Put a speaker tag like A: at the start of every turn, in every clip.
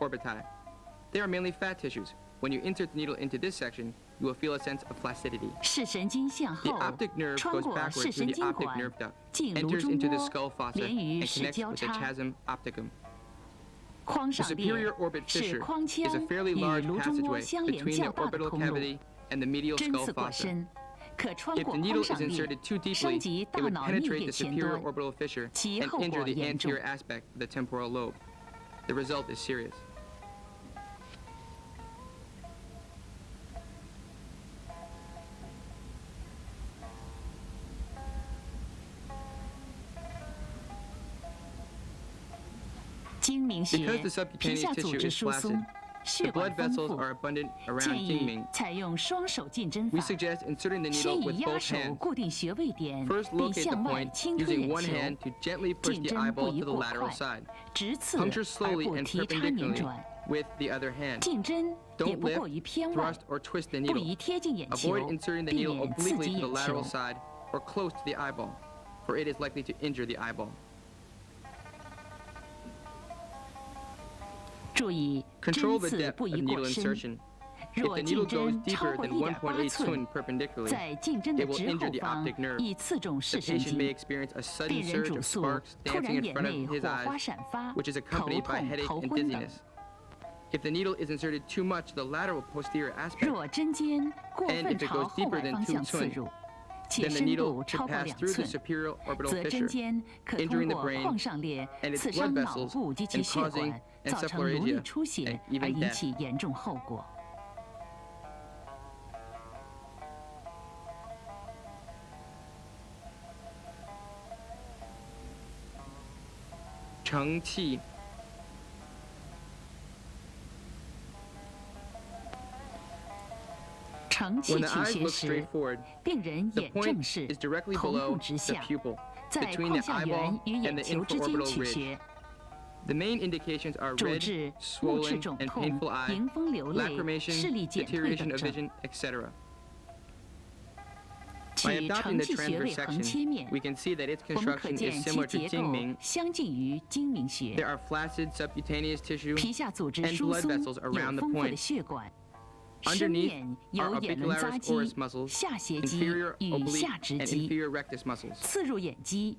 A: orbitae. They are mainly fat tissues. When you insert the needle into this section, you will feel a sense of flaccidity.
B: 视神经向
A: The
B: 后
A: optic nerve
B: 穿
A: goes
B: 过
A: backward
B: 视
A: through
B: 神
A: the
B: 经
A: optic
B: 管
A: nerve duct,
B: 进颅
A: enters
B: 中
A: into the
B: 窝
A: skull fossa,
B: 连于
A: and
B: 视
A: connects
B: 交
A: with the
B: 叉
A: chiasm opticum.
B: 框
A: The
B: 上裂
A: superior orbit
B: 是
A: fissure
B: 框
A: is
B: 腔
A: a fairly
B: 与
A: large
B: 颅中窝
A: passageway
B: 相连
A: between
B: 较
A: the
B: 大的
A: orbital
B: 通路，
A: cavity and the medial
B: 针
A: skull
B: 刺过
A: fossa.
B: 深，可穿
A: If
B: 过
A: the
B: 框
A: needle is
B: 上裂，
A: inserted too
B: 伤
A: deeply,
B: 及
A: it
B: 大
A: would
B: 脑颞
A: penetrate
B: 叶
A: the
B: 前
A: superior
B: 端，
A: orbital fissure
B: 其
A: and
B: 后
A: injure
B: 果
A: the
B: 严重。
A: anterior aspect of the temporal lobe. The result is serious.
B: 睛明穴
A: Because the
B: 皮
A: subcutaneous
B: 下组
A: tissue
B: 织
A: is
B: 疏松，
A: flaccid,
B: 血
A: the
B: 管
A: blood
B: 丰
A: vessels
B: 富，
A: are abundant around
B: 建议
A: Jingming.
B: 采用双手进针
A: We
B: 法，
A: suggest inserting the
B: 先
A: needle
B: 以
A: with
B: 压
A: both
B: 手
A: hands.
B: 固定穴位点，
A: First,
B: 并
A: locate the
B: 向外
A: point
B: 轻推
A: using
B: 眼
A: one
B: 球，
A: hand to gently push
B: 进
A: the
B: 针不
A: eyeball
B: 宜
A: to the
B: 过
A: lateral
B: 快，
A: side.
B: 直刺
A: Puncture
B: 而
A: slowly
B: 不
A: and
B: 提插捻
A: perpendicularly
B: 转，
A: with the other hand.
B: 进针也
A: Don't
B: 不过
A: lift,
B: 于偏外，
A: thrust, or twist the
B: 不
A: needle.
B: 宜贴近眼球，
A: Avoid inserting the
B: 避
A: needle
B: 免刺
A: obliquely
B: 激
A: to the
B: 眼球
A: lateral。side or close to the eyeball, for it is likely to injure the eyeball.
B: 注意
A: Control
B: 针
A: the
B: 刺
A: depth
B: 不
A: of
B: 宜
A: needle
B: 过深。
A: insertion. If
B: 若
A: the
B: 进
A: needle goes
B: 针超
A: deeper
B: 过
A: than
B: 1.8
A: 1.8
B: 寸
A: tun，perpendicularly,
B: 在进针的
A: it will
B: 直
A: injure
B: 后
A: the
B: 方
A: optic nerve.
B: 易刺中
A: The
B: 视神
A: patient may
B: 经，
A: experience a sudden
B: 病人
A: surge
B: 主
A: of
B: 诉
A: sparks
B: 突
A: dancing
B: 然
A: in
B: 眼
A: front
B: 内
A: of his
B: 火花
A: eyes,
B: 闪发，
A: which is
B: 头
A: accompanied by
B: 痛、
A: headache
B: 头
A: and
B: 昏等。
A: dizziness. If the needle is inserted too much to the lateral posterior aspect,
B: 若针尖过
A: and
B: 分
A: if it
B: 朝
A: goes
B: 后
A: deeper
B: 外
A: than
B: 方
A: 2
B: 向刺
A: tun,
B: 入，且
A: then the
B: 深
A: needle
B: 度
A: could
B: 超过
A: pass
B: 2
A: through the
B: 寸，
A: superior orbital
B: 则针
A: fissure,
B: 尖可
A: injuring
B: 通
A: the
B: 过
A: brain
B: 眶上裂
A: and its
B: 刺
A: blood
B: 伤脑
A: vessels
B: 部及其
A: and
B: 血
A: causing
B: 管，造成颅
A: encephalopathia
B: 内出血
A: and，even
B: 而引
A: death.
B: 起严重后果。
A: 承气
B: 承气
A: When the
B: 取
A: eyes
B: 穴
A: look
B: 时，
A: straightforward,
B: 病人
A: the
B: 眼正
A: point
B: 视，
A: is directly
B: 瞳
A: below
B: 孔直
A: the
B: 下，
A: pupil,
B: 在
A: between
B: 眶
A: the
B: 下缘
A: eyeball
B: 与
A: and
B: 眼
A: the
B: 球之间
A: infraorbital
B: 取
A: ridge.
B: 穴。
A: The main indications are
B: 主
A: red,
B: 治目赤
A: swollen,
B: 肿
A: and
B: 痛
A: painful、eye,
B: 迎风流泪、视
A: lacrimation,
B: 力减退
A: deterioration
B: 等
A: of
B: 症。
A: vision, etc.
B: 取
A: By adopting
B: 承
A: the
B: 气穴位横
A: transverse
B: 切
A: section,
B: 面，
A: we can see that its
B: 我们可
A: construction
B: 见
A: is
B: 其
A: similar to
B: 结构
A: Jingming.
B: 相近于睛明
A: There
B: 穴。
A: are flaccid subcutaneous tissue
B: 皮下组织
A: and
B: 疏
A: blood
B: 松，
A: vessels
B: 有
A: around the
B: 丰富的
A: point.
B: 血管。深
A: Underneath
B: 面
A: are
B: 有眼轮匝
A: orbicularis
B: 肌
A: oris、muscles,
B: 下斜肌
A: inferior
B: 与
A: oblique
B: 下直
A: and
B: 肌，
A: inferior rectus muscles.
B: 刺入眼肌，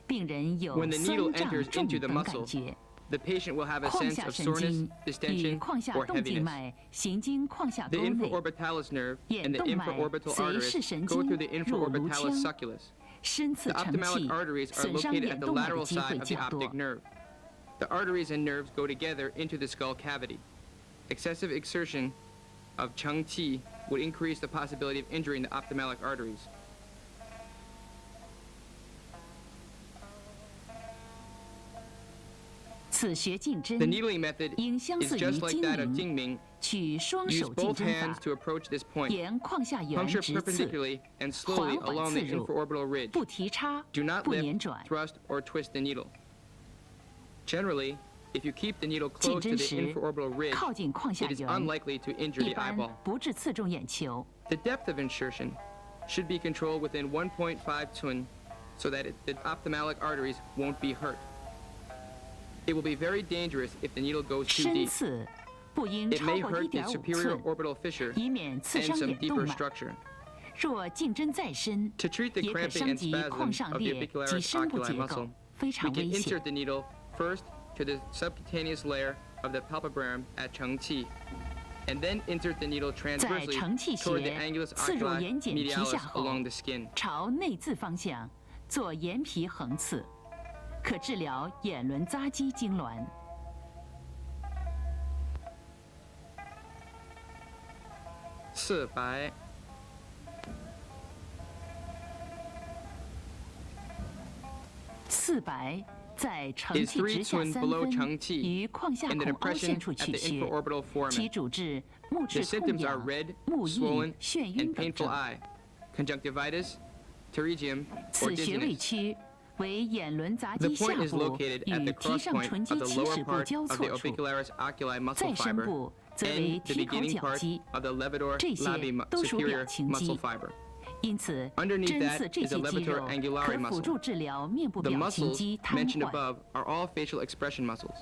B: 病人有
A: When the needle
B: 酸胀
A: enters
B: 重
A: into the
B: 等感
A: muscle,
B: 觉。
A: the patient will have a
B: 眶
A: sense
B: 下
A: of
B: 神
A: soreness,
B: 经与
A: distension,
B: 眶下
A: or
B: 动静
A: heaviness.
B: 脉行经眶下
A: The
B: 沟内，
A: infraorbitalis nerve
B: 眼
A: and the
B: 动脉
A: infraorbital
B: 随视
A: arteries
B: 神
A: go
B: 经
A: through the
B: 入颅
A: infraorbitalis
B: 腔，
A: succulus.
B: 深刺
A: The
B: 承
A: ophthalmic
B: 气，
A: arteries are
B: 损伤
A: located
B: 眼
A: at the
B: 动脉的
A: lateral
B: 机会
A: side of the
B: 较多
A: optic。nerve. The arteries and nerves go together into the skull cavity. Excessive exertion of Cheng Qi would increase the possibility of injuring the ophthalmic arteries.
B: 此穴进
A: The
B: 针
A: needling method
B: 应相
A: is
B: 似于
A: just like
B: 睛
A: that of
B: 明，
A: Jingming.
B: 取双
A: Use
B: 手进
A: both
B: 针
A: hands
B: 法，
A: to approach this point.
B: 沿眶下缘
A: Puncture
B: 直刺，
A: perpendicularly and
B: 缓
A: slowly
B: 缓
A: along
B: 刺
A: the
B: 入，
A: infraorbital ridge.
B: 不提插，
A: Do not
B: 不
A: lift,
B: 捻转。
A: thrust, or twist the needle. Generally, if you keep the needle
B: 进
A: close to
B: 针
A: the
B: 时
A: infraorbital ridge,
B: 靠近眶下
A: it is
B: 缘，
A: unlikely to injure
B: 一
A: the
B: 般
A: eyeball.
B: 不致刺中眼球。
A: The depth of insertion should be controlled within 1.5 tun so that the ophthalmic arteries won't be hurt. It will be very dangerous if the needle goes too
B: 深
A: deep.
B: 刺不应
A: It
B: 超
A: may
B: 过
A: hurt the
B: 1.5
A: superior
B: 寸，
A: orbital fissure
B: 以免刺
A: and
B: 伤
A: some
B: 眼动
A: deeper
B: 脉。
A: structure.
B: 若进针再深，
A: To treat the
B: 也可
A: cramping
B: 伤
A: and
B: 及
A: spasm
B: 眶上
A: of the
B: 裂及
A: orbicularis
B: 深部
A: oculi
B: 结构
A: muscle,
B: 非
A: we
B: 常
A: can
B: 危险
A: insert。the needle first to the subcutaneous layer of the palpebram at Cheng Qi, and then insert the needle transversely
B: 在承气穴
A: toward the angulus
B: 刺入
A: oculi
B: 眼睑皮下
A: medialis
B: 后
A: along the skin.
B: 朝内眦方向做眼皮横刺，可治疗眼轮匝肌痉挛。
A: 刺白
B: 刺白在承
A: is
B: 气
A: 3
B: 直下
A: tun
B: 3
A: below
B: 分
A: Cheng Qi
B: 于眶下
A: in the
B: 孔凹
A: depression
B: 陷处
A: at
B: 取
A: the
B: 穴，
A: infraorbital
B: 其
A: foramen.
B: 主治目
A: The
B: 赤痛
A: symptoms are
B: 痒、
A: red,
B: 目
A: swollen,
B: 翳、眩
A: and
B: 晕等
A: painful
B: 症。
A: eye, conjunctivitis, pterygium, or
B: 此穴位
A: dizziness.
B: 区为眼轮匝
A: The
B: 肌下
A: point is
B: 部
A: located at
B: 与
A: the
B: 皮
A: cross
B: 上
A: point
B: 唇
A: of
B: 肌
A: the
B: 起
A: lower
B: 始部
A: part
B: 交
A: of
B: 错
A: the
B: 处，
A: orbicularis oculi muscle
B: 再深
A: fiber
B: 部则为
A: and the
B: 提口
A: beginning
B: 角
A: part
B: 肌。
A: of the levator
B: 这些
A: labii
B: 都属表
A: superior
B: 情
A: muscle
B: 肌。
A: fiber.
B: 因此，
A: Underneath
B: 针
A: that
B: 刺这
A: is
B: 些
A: a
B: 肌
A: levator
B: 肉
A: angularis
B: 可辅
A: muscle.
B: 助治疗面部
A: The
B: 表情
A: muscles
B: 肌瘫
A: mentioned
B: 痪。
A: above are all facial expression muscles.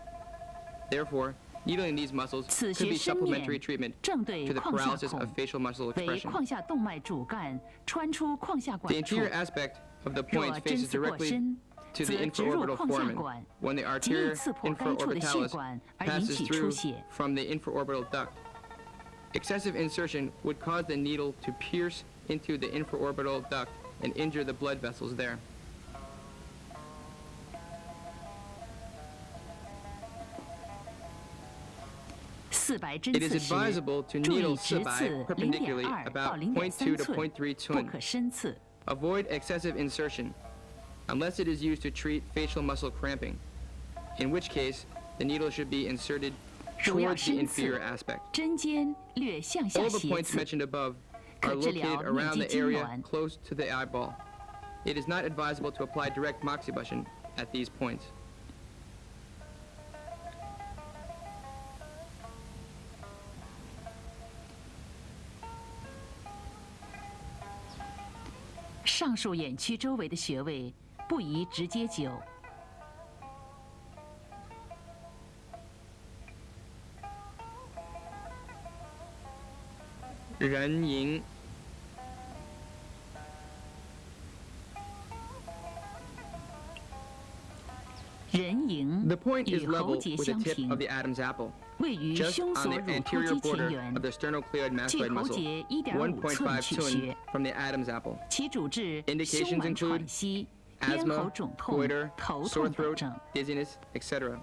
A: Therefore, Needling these muscles
B: 此
A: could
B: 学
A: be
B: 深
A: supplementary
B: 面
A: treatment
B: 正对
A: to the
B: 眶下
A: paralysis
B: 孔
A: of facial muscle
B: 为
A: expression.
B: 眶下动脉主干穿出眶下
A: The
B: 管处，
A: anterior aspect of the
B: 若
A: point
B: 针
A: faces
B: 刺过
A: directly
B: 深，
A: to
B: 则
A: the
B: 植入
A: infraorbital
B: 眶下
A: foramen
B: 管，
A: when the
B: 极易
A: arteria
B: 刺破该处的血
A: infraorbitalis
B: 管而引
A: passes
B: 起出
A: through
B: 血。
A: from the infraorbital duct. Excessive insertion would cause the needle to pierce into the infraorbital duct and injure the blood vessels there.
B: 400针
A: It is
B: 刺时，
A: advisable to
B: 注意
A: needle
B: 直
A: 4by
B: 刺
A: perpendicularly
B: 0.2到
A: about
B: 0.3
A: 0.2 to
B: 寸，
A: 0.3
B: 不
A: tun.
B: 可深刺。
A: Avoid excessive insertion unless it is used to treat facial muscle cramping, in which case the needle should be inserted
B: 如要
A: towards the
B: 深刺
A: inferior aspect.
B: 针尖略向下
A: All the
B: 斜
A: points
B: 刺，
A: mentioned above
B: 可
A: are
B: 治疗
A: located
B: 面
A: around
B: 积
A: the
B: 痉
A: area
B: 挛。
A: close to the eyeball. It is not advisable to apply direct moxibustion at these points. 上述眼区周围的穴位不宜直接灸。人迎
B: 人迎
A: The point is
B: 与喉
A: level
B: 结
A: with
B: 相
A: the tip
B: 平
A: of the Adam's apple,
B: 位于
A: just
B: 胸
A: on
B: 锁
A: the
B: 乳突
A: anterior
B: 肌前
A: border
B: 缘
A: of the sternocleidoid
B: 距
A: mastoid
B: 喉
A: muscle,
B: 结1.5寸
A: 1.5
B: 取
A: tun
B: 穴，
A: from the Adam's apple.
B: 其主治胸
A: Indications
B: 脘
A: include
B: 喘息、咽喉
A: Asthma,
B: 肿痛、
A: goiter,
B: 头
A: sore
B: 痛等
A: throat,
B: 症。
A: dizziness, etc.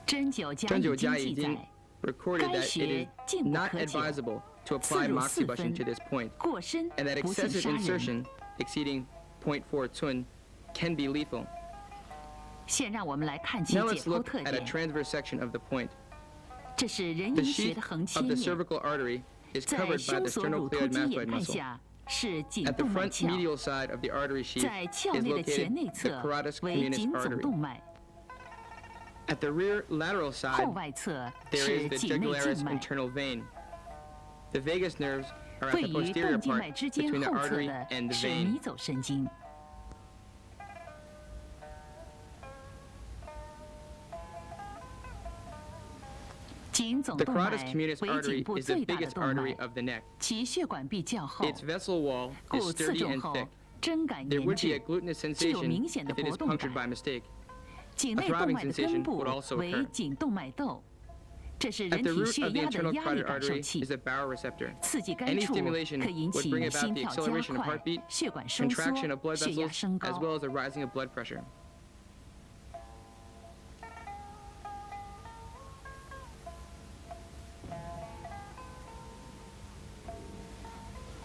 B: 针灸家
A: 针灸
B: 已经记
A: 家已经
B: 载，
A: recorded
B: 该
A: that it
B: 穴
A: is
B: 禁不
A: not
B: 可灸，
A: advisable to
B: 刺
A: apply
B: 入4
A: moxibustion
B: 分
A: to this point,
B: 过深
A: and that
B: 不幸
A: excessive
B: 杀人。
A: insertion exceeding 0.4 tun can be lethal.
B: 现让我们来看其
A: Now
B: 解
A: let's
B: 剖
A: look
B: 特
A: at a
B: 点。
A: transverse section of the point.
B: 这是人
A: The
B: 迎穴
A: sheath
B: 的横切
A: of the
B: 面，
A: cervical artery is
B: 在
A: covered by
B: 胸
A: the
B: 锁乳突
A: sternocleidoid
B: 肌
A: mastoid
B: 眼看
A: muscle.
B: 下是颈
A: At the
B: 动脉
A: front
B: 鞘，
A: medial side of the artery sheath
B: 在鞘
A: is
B: 内的前
A: located
B: 内
A: the
B: 侧
A: carotid
B: 为
A: communis
B: 颈总
A: artery.
B: 动脉，
A: At the rear lateral
B: 后
A: side,
B: 外侧
A: there
B: 是
A: is the
B: 颈内
A: jugularis
B: 静脉，
A: internal vein. The vagus nerves are at
B: 位
A: the
B: 于
A: posterior
B: 动静
A: part
B: 脉之间
A: between the
B: 后侧
A: artery
B: 的
A: and the
B: 是
A: vein.
B: 迷走神经。颈总
A: The
B: 动脉
A: carotid communis
B: 为
A: artery
B: 颈部
A: is the
B: 最大的
A: biggest
B: 动
A: artery
B: 脉，
A: of the neck.
B: 其血管壁较厚，
A: Its vessel wall is
B: 故刺
A: sturdy
B: 中
A: and
B: 后
A: thick.
B: 针感
A: There
B: 粘
A: would be a
B: 滞。
A: glutinous
B: 具有
A: sensation
B: 明显的
A: if it
B: 搏
A: is
B: 动
A: punctured
B: 感
A: by mistake.
B: 颈内
A: A
B: 动
A: throbbing
B: 脉的
A: sensation
B: 根部
A: would also
B: 为
A: occur.
B: 颈动脉窦，这是
A: At
B: 人
A: the
B: 体
A: root
B: 血
A: of the
B: 压的
A: internal
B: 压力
A: carotid
B: 感受
A: artery
B: 器
A: is。a baroreceptor.
B: 刺激该
A: Any
B: 处
A: stimulation
B: 可引
A: would
B: 起
A: bring about
B: 心
A: the
B: 跳加
A: acceleration of
B: 快
A: heartbeat,、
B: 血管收缩
A: contraction of blood、
B: 血压
A: vessels,
B: 升
A: as
B: 高。
A: well as a rising of blood pressure.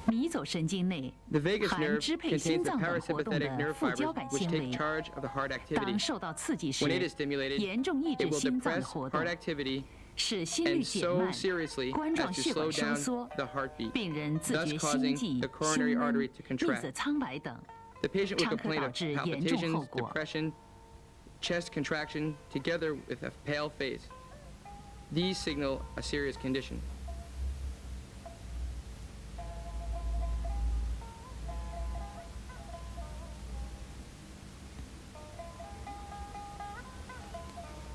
B: 迷走神经内
A: The vagus
B: 含
A: nerve
B: 支配
A: contains
B: 心
A: the
B: 脏等活动
A: parasympathetic
B: 的
A: nerve
B: 副交
A: fibers
B: 感
A: which
B: 纤
A: take
B: 维，
A: charge of the heart
B: 当
A: activity.
B: 受到刺激时
A: When it is stimulated,
B: 严重抑
A: it
B: 制
A: will
B: 心脏的
A: depress
B: 活动
A: heart，activity
B: 使心率
A: and
B: 减
A: so
B: 慢，
A: seriously
B: 冠
A: as
B: 状
A: to
B: 血
A: slow
B: 管收
A: down
B: 缩，
A: the heartbeat,
B: 病人自
A: thus
B: 觉
A: causing
B: 心悸、
A: the
B: 胸
A: coronary
B: 闷
A: artery to、
B: 面色
A: contract.
B: 苍白等。
A: The patient would
B: 常可
A: complain
B: 导
A: of
B: 致严重后
A: palpitations,
B: 果。
A: depression, chest contraction, together with a pale face. These signal a serious condition.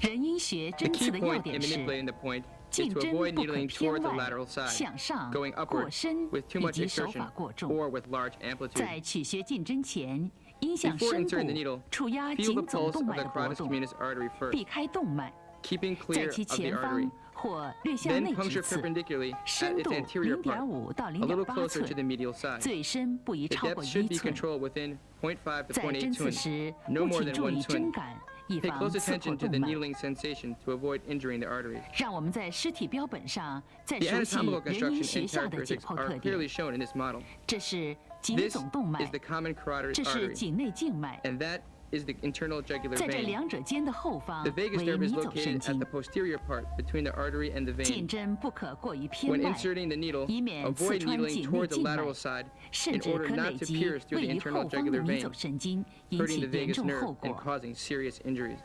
B: 人因学
A: The
B: 针
A: key
B: 刺的要
A: point
B: 点
A: in
B: 是
A: manipulating the point is
B: 进
A: to
B: 针
A: avoid
B: 不可
A: needling
B: 偏
A: toward the
B: 外
A: lateral、side,
B: 向上、
A: going
B: 过
A: upward
B: 深
A: with too
B: 以
A: much
B: 及手
A: exertion
B: 法过重。
A: or with large amplitude.
B: 在取穴进针前，应向
A: Before
B: 深
A: inserting the needle,
B: 部触压
A: feel the
B: 颈总
A: pulse
B: 动
A: of
B: 脉
A: the
B: 的搏
A: carotid
B: 动，
A: communis artery
B: 避
A: first,
B: 开动脉，
A: keeping
B: 在
A: clear
B: 其
A: of the
B: 前
A: artery.
B: 方或略向
A: Then
B: 内直
A: puncture
B: 刺，
A: perpendicularly at
B: 深
A: its
B: 度
A: anterior part,
B: 0.5到
A: a little
B: 0.8
A: closer to
B: 寸，
A: the medial side.
B: 最深不宜
A: The
B: 超过
A: depth should
B: 1
A: be
B: 寸。
A: controlled within 0.5 to
B: 在针
A: 0.8
B: 刺
A: tun,
B: 时，
A: no
B: 务
A: more
B: 请
A: than
B: 注
A: 1
B: 意针
A: tun.
B: 感，以
A: Pay
B: 防
A: close
B: 刺破
A: attention to
B: 动
A: the
B: 脉。
A: needling sensation to avoid injuring the arteries.
B: 让我们在尸体标本上再
A: The
B: 熟悉
A: anatomical
B: 人因
A: construction
B: 学
A: and
B: 下的解
A: characteristics
B: 剖
A: are
B: 特点。
A: clearly shown in this model.
B: 这是颈
A: This
B: 总动脉
A: is，the common carotid
B: 这是
A: artery,
B: 颈内静脉，
A: and that is the internal jugular
B: 在这
A: vein.
B: 两者间的后方
A: The vagus
B: 为
A: nerve
B: 迷
A: is
B: 走神
A: located at
B: 经
A: the。posterior part between the artery and the
B: 进
A: vein.
B: 针不可过于偏
A: When
B: 外，
A: inserting the needle,
B: 以免刺
A: avoid
B: 穿
A: needling
B: 颈内
A: toward the
B: 静脉
A: lateral，side
B: 甚
A: in
B: 至
A: order
B: 可
A: not
B: 累
A: to
B: 积
A: pierce through
B: 位
A: the
B: 于
A: internal
B: 后方的
A: jugular
B: 迷走
A: vein,
B: 神经，引
A: hurting
B: 起
A: the
B: 严
A: vagus
B: 重
A: nerve
B: 后
A: and
B: 果。
A: causing serious injuries.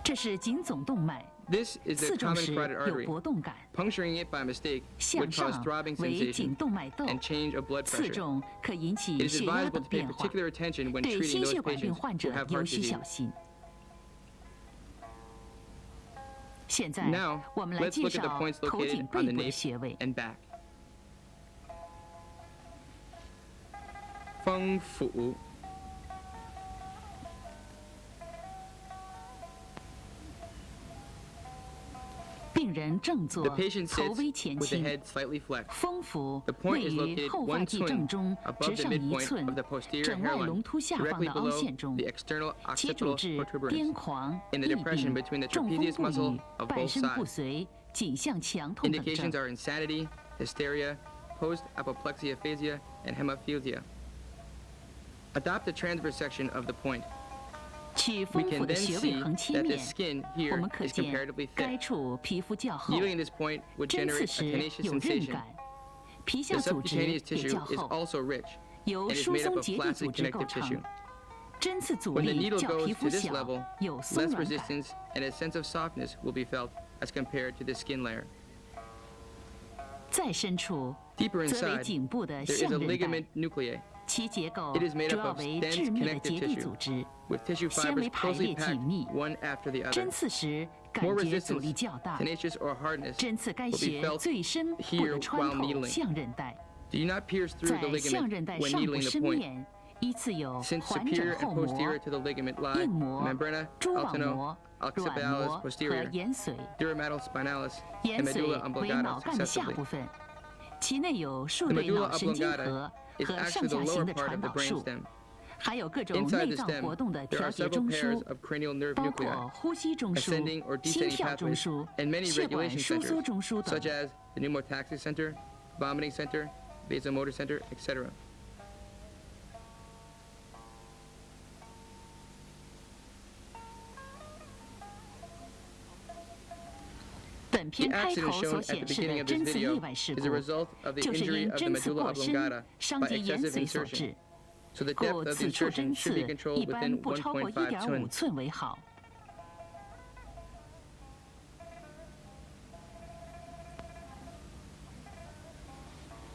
B: 这是颈总动脉，
A: This is
B: 刺
A: the
B: 中
A: common
B: 时
A: carotid
B: 有
A: artery.
B: 搏动感，
A: Puncturing it by mistake
B: 向
A: would cause
B: 上
A: throbbing
B: 为颈
A: sensation
B: 动脉窦，
A: and change of blood
B: 刺
A: pressure.
B: 中可引起
A: It is
B: 血压
A: advisable
B: 等
A: to pay
B: 变化，
A: particular attention when
B: 对
A: treating
B: 心
A: those
B: 血管病
A: patients
B: 患
A: who
B: 者
A: have
B: 尤
A: heart
B: 需小
A: disease.
B: 心。现在
A: Now,
B: 我们来
A: let's
B: 介
A: look at the
B: 绍
A: points
B: 头颈
A: located
B: 背
A: on the
B: 部的
A: nape
B: 穴位。
A: and back. 风府。
B: 病人正坐，
A: The patient
B: 头
A: sits
B: 微前
A: with the
B: 倾。
A: head slightly flexed.
B: 风府
A: The point
B: 位
A: is
B: 于
A: located
B: 后发
A: 1
B: 际
A: twin
B: 正中，
A: above
B: 直
A: the
B: 上1
A: midpoint
B: 寸
A: of the，posterior
B: 枕外
A: hairline,
B: 隆突下方
A: directly
B: 的凹
A: below
B: 陷中
A: the，external
B: 其主
A: occipital
B: 治
A: protuberance.
B: 癫狂、
A: In the
B: 疫
A: depression
B: 病
A: between the、
B: 中风
A: trapezius
B: 不
A: muscle
B: 已、
A: of
B: 半
A: both
B: 身不
A: sides.
B: 遂、颈项强痛等
A: Indications
B: 症。
A: are insanity, hysteria, post-apoplexy aphasia, and hemophilia. Adopt the transverse section of the point.
B: 取
A: We
B: 丰富
A: can
B: 的
A: then
B: 穴位
A: see
B: 横切
A: that the
B: 面，
A: skin
B: 我
A: here
B: 们可
A: is
B: 见
A: comparatively
B: 该
A: thick.
B: 处皮肤较厚，
A: Needling this point would
B: 针刺
A: generate a
B: 时
A: tenacious
B: 有韧
A: sensation.
B: 感，皮下
A: The
B: 组织
A: subcutaneous
B: 也
A: tissue
B: 较
A: is
B: 厚，
A: also rich
B: 由
A: and is
B: 疏
A: made up
B: 松
A: of
B: 结缔
A: flaccid
B: 组织构
A: connective
B: 成
A: tissue.。
B: 针刺阻
A: When the
B: 力
A: needle
B: 较皮
A: goes
B: 肤
A: to this
B: 小
A: level,
B: 有松
A: less
B: 软感。
A: resistance and a sense of softness will be felt as compared to the skin layer.
B: 再深处，
A: Deeper
B: 则为
A: inside,
B: 颈部的
A: there is
B: 象
A: a
B: 韧带
A: ligament，nuclei
B: 其结构
A: It is made
B: 主
A: up
B: 要
A: of
B: 为
A: dense
B: 致密的
A: connective
B: 结缔
A: tissue
B: 组织，
A: with tissue
B: 纤
A: fibers
B: 维排
A: closely
B: 列紧
A: packed
B: 密，
A: one after the
B: 针
A: other.
B: 刺时感
A: More
B: 觉阻力
A: resistance,
B: 较大，
A: tenacious or hardness
B: 针刺该
A: will be
B: 穴
A: felt
B: 最深不
A: here
B: 得穿
A: while
B: 透
A: needling.
B: 象韧带，
A: Do you not pierce through the
B: 在象
A: ligament
B: 韧带
A: when
B: 上部
A: needling the
B: 深
A: point?
B: 面依次有
A: Since
B: 环
A: superior
B: 枕后
A: and
B: 膜、
A: posterior to the ligament lie
B: 硬膜、
A: membrana,
B: 蛛网
A: altino,
B: 膜、软
A: occipitalis
B: 膜和
A: posterior,
B: 延髓。
A: duramatal spinalis,
B: 延
A: and
B: 髓
A: medulla
B: 为
A: oblongata
B: 脑干的下
A: successively.
B: 部分，其内有数
A: The
B: 对
A: medulla
B: 脑神经
A: oblongata
B: 核
A: is
B: 和
A: actually
B: 上
A: the
B: 下
A: lower
B: 行的
A: part
B: 传
A: of the
B: 导数，
A: brainstem.
B: 还有各种
A: Inside
B: 内
A: the
B: 脏活
A: stem,
B: 动的
A: there
B: 调
A: are
B: 节
A: several
B: 中
A: pairs
B: 枢，
A: of cranial nerve
B: 包
A: nuclei,
B: 括呼吸中枢
A: ascending or、
B: 心
A: descending
B: 跳中
A: pathways,
B: 枢、
A: and many
B: 血管
A: regulation
B: 收缩中
A: centers,
B: 枢等
A: such。as the pneumotaxic center, vomiting center, vasomotor center, etc.
B: 本
A: The
B: 片开
A: accident
B: 头所
A: shown at
B: 显
A: the
B: 示
A: beginning
B: 的
A: of this
B: 针刺意
A: video
B: 外事
A: is a
B: 故，
A: result of the
B: 就是
A: injury
B: 因
A: of the
B: 针刺
A: medulla
B: 过深
A: oblongata
B: 伤
A: by
B: 及延
A: excessive
B: 髓所
A: insertion.
B: 致。
A: So the
B: 故
A: depth of the
B: 此处针
A: insertion should be
B: 刺
A: controlled
B: 一般
A: within
B: 不超过
A: 1.5
B: 1.5
A: 寸.
B: 寸为好。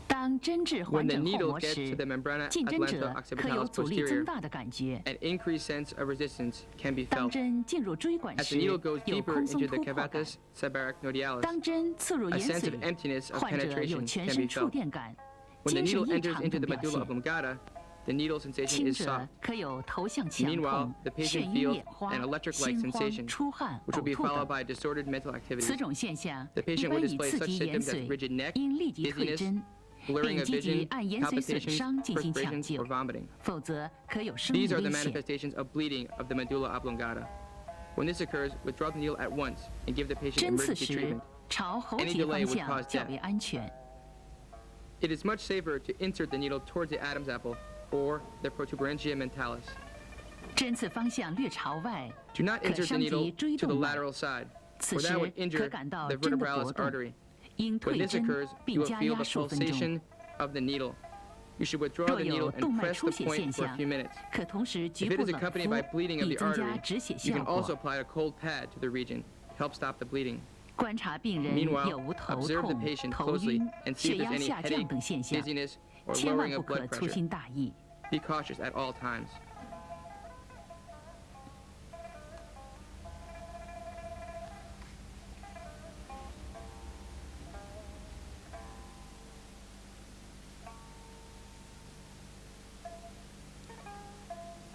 B: 当针至
A: When
B: 环
A: the
B: 枕后
A: needle
B: 膜
A: gets
B: 时
A: to the，membrana
B: 竞争者
A: atlanto
B: 可有
A: occipitalis
B: 阻力增
A: posterior,
B: 大的感觉。
A: an increased sense of resistance can be
B: 当
A: felt.
B: 针进入椎管
A: As
B: 时
A: the needle goes
B: 有
A: deeper
B: 空松
A: into the
B: 突破感。
A: cavatus subarachnoidealis,
B: 当针刺入
A: a
B: 延
A: sense of
B: 髓，
A: emptiness of
B: 患者有
A: penetration
B: 全
A: can
B: 身
A: be
B: 触
A: felt.
B: 电感、
A: When the
B: 精神
A: needle
B: 异
A: enters
B: 常
A: into
B: 等
A: the
B: 表
A: medulla
B: 现。
A: oblongata, the needle sensation
B: 轻
A: is
B: 者
A: soft.
B: 可有头项强
A: Meanwhile,
B: 痛、
A: the
B: 眩
A: patient
B: 晕
A: feels
B: 眼花、
A: an electric-like
B: 心慌、
A: sensation,
B: 出汗、
A: which will
B: 呕
A: be
B: 吐
A: followed
B: 等。
A: by distorted mental
B: 此
A: activities.
B: 种现象
A: The
B: 一
A: patient
B: 般
A: will
B: 以
A: display
B: 刺
A: such
B: 激延
A: symptoms as
B: 髓，
A: rigid neck,
B: 应立即退
A: dizziness,
B: 针，
A: blurring
B: 并
A: of
B: 积极
A: vision,
B: 按延髓损
A: palpitations,
B: 伤进行抢
A: perspirations,
B: 救
A: or，vomiting.
B: 否则可有生命
A: These are the
B: 危险。
A: manifestations of bleeding of the medulla oblongata. When this occurs, withdraw the needle at once and give the patient
B: 针刺
A: emergency
B: 时
A: treatment.
B: 朝喉
A: Any
B: 结
A: delay
B: 方
A: would
B: 向
A: cause
B: 较
A: death.
B: 为安全。
A: It is much safer to insert the needle towards the Adam's apple or the protuberantia mentalis.
B: 针刺方向略朝外，
A: Do not
B: 可
A: insert the
B: 伤及
A: needle
B: 椎
A: to the
B: 动脉，
A: lateral side,
B: 此
A: for
B: 时
A: that would
B: 可
A: injure
B: 感到
A: the
B: 针的
A: vertebralis
B: 搏动，
A: artery.
B: 应
A: When
B: 退
A: this
B: 针
A: occurs,
B: 并
A: you will
B: 加
A: feel
B: 压
A: the
B: 数分钟。
A: pulsation of the needle. You should withdraw
B: 若
A: the
B: 有
A: needle
B: 动
A: and
B: 脉
A: press
B: 出
A: the
B: 血
A: point
B: 现
A: for a
B: 象
A: few minutes.
B: 可同时局
A: If
B: 部
A: it is
B: 冷
A: accompanied
B: 敷
A: by bleeding of
B: 以
A: the
B: 增加
A: artery,
B: 止血
A: you
B: 效
A: can
B: 果
A: also。apply a cold pad to the region to help stop the bleeding.
B: 观察病人
A: Meanwhile,
B: 有无头
A: observe the
B: 痛、
A: patient
B: 头
A: closely
B: 晕、
A: and see
B: 血
A: if there's
B: 压
A: any
B: 下降
A: headache,
B: 等现象，
A: dizziness, or
B: 千万
A: lowering
B: 不
A: of
B: 可
A: blood
B: 粗
A: pressure.
B: 心大意。
A: Be cautious at all times.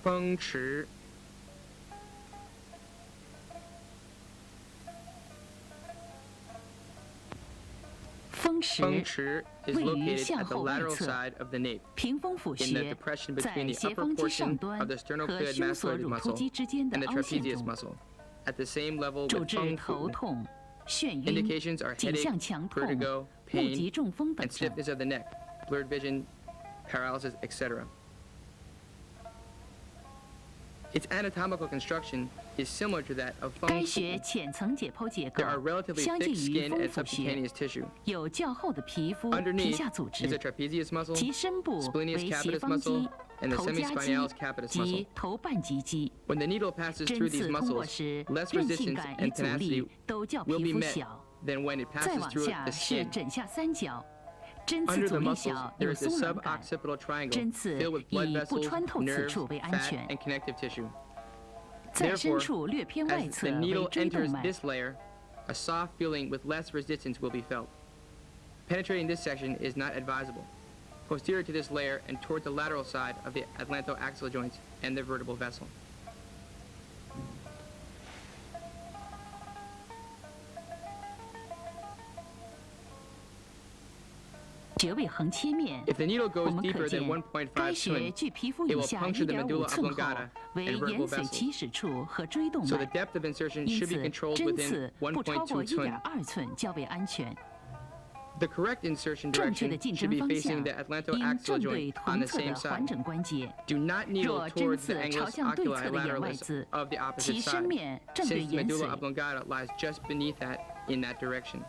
A: 风池。
B: 风池
A: 风池 is
B: 位于
A: located
B: 向
A: at the
B: 后外
A: lateral
B: 侧，
A: side of the nape,
B: 屏风府
A: in the
B: 穴
A: depression
B: 在
A: between the
B: 斜
A: upper
B: 方肌上
A: portion
B: 端
A: of the
B: 和
A: sternocleidomastoid
B: 胸锁乳突
A: muscle
B: 肌之间的
A: and the
B: 凹陷
A: trapezius
B: 中，
A: muscle, at the same level
B: 主
A: with
B: 治
A: feng
B: 头
A: fu.
B: 痛、眩晕、
A: Indications are
B: 颈
A: headache,
B: 项强痛、
A: vertigo,
B: 目击
A: pain,
B: 中风等
A: and
B: 症。
A: stiffness of the neck, blurred vision, paralysis, etc. Its anatomical construction is similar to that of
B: 该
A: feng
B: 穴
A: fu.
B: 浅层解剖结构
A: There are relatively
B: 相
A: thick
B: 近于
A: skin
B: 风
A: and
B: 府穴，
A: subcutaneous tissue.
B: 有较厚的皮肤、皮
A: Underneath
B: 下组
A: is the
B: 织，
A: trapezius muscle,
B: 其深部
A: splenius
B: 为斜
A: capitis
B: 方肌
A: muscle,、and the
B: 头夹肌
A: semispinalis capitis
B: 及
A: muscle.
B: 头半棘肌。
A: When the needle passes
B: 针
A: through these
B: 刺通过
A: muscles,
B: 时，
A: less
B: 韧性
A: resistance
B: 感与
A: and
B: 阻力
A: tenacity
B: 都较
A: will
B: 皮
A: be
B: 肤
A: met
B: 小。
A: than when it
B: 再
A: passes
B: 往
A: through
B: 下
A: the
B: 是
A: skin.
B: 枕下三角，针刺
A: Under
B: 阻
A: the
B: 力
A: muscles,
B: 小，
A: there
B: 有
A: is a
B: 松软感。
A: suboccipital triangle
B: 针刺
A: filled with blood
B: 以不
A: vessels,
B: 穿透此
A: nerves,
B: 处为安
A: fat,
B: 全。
A: and connective tissue.
B: 再深
A: Therefore,
B: 处略偏外
A: as
B: 侧
A: the
B: 为
A: needle
B: 椎动
A: enters
B: 脉，
A: this layer, a soft feeling with less resistance will be felt. Penetrating this section is not advisable. Posterior to this layer and toward the lateral side of the atlantoaxial joints and the vertebral vessel.
B: 穴位横切面，
A: If the needle
B: 我
A: goes
B: 们可
A: deeper
B: 见
A: than 1.5
B: 该穴
A: twin,
B: 距皮肤
A: it
B: 以
A: will
B: 下
A: puncture the
B: 1.5
A: medulla
B: 寸后
A: oblongata
B: 为
A: and vertebral
B: 延髓
A: vessels.
B: 起始处和椎动
A: So
B: 脉
A: the，depth of insertion
B: 因
A: should be
B: 此
A: controlled
B: 针
A: within
B: 刺不超过
A: 1.2 twin.
B: 1.2寸较为安全。
A: The correct insertion
B: 正确的
A: direction
B: 进
A: should
B: 针
A: be
B: 方
A: facing
B: 向
A: the
B: 应
A: atlantoaxial
B: 正对
A: joint on
B: 同
A: the
B: 侧
A: same
B: 的环
A: side.
B: 枕关节。
A: Do not needle
B: 若针
A: towards the
B: 刺朝
A: angulus
B: 向对
A: oculi
B: 侧的眼外
A: lateralis
B: 眦，
A: of the opposite
B: 其身
A: side,
B: 面正对
A: since the
B: 眼
A: medulla
B: 髓。
A: oblongata lies just beneath that in that direction.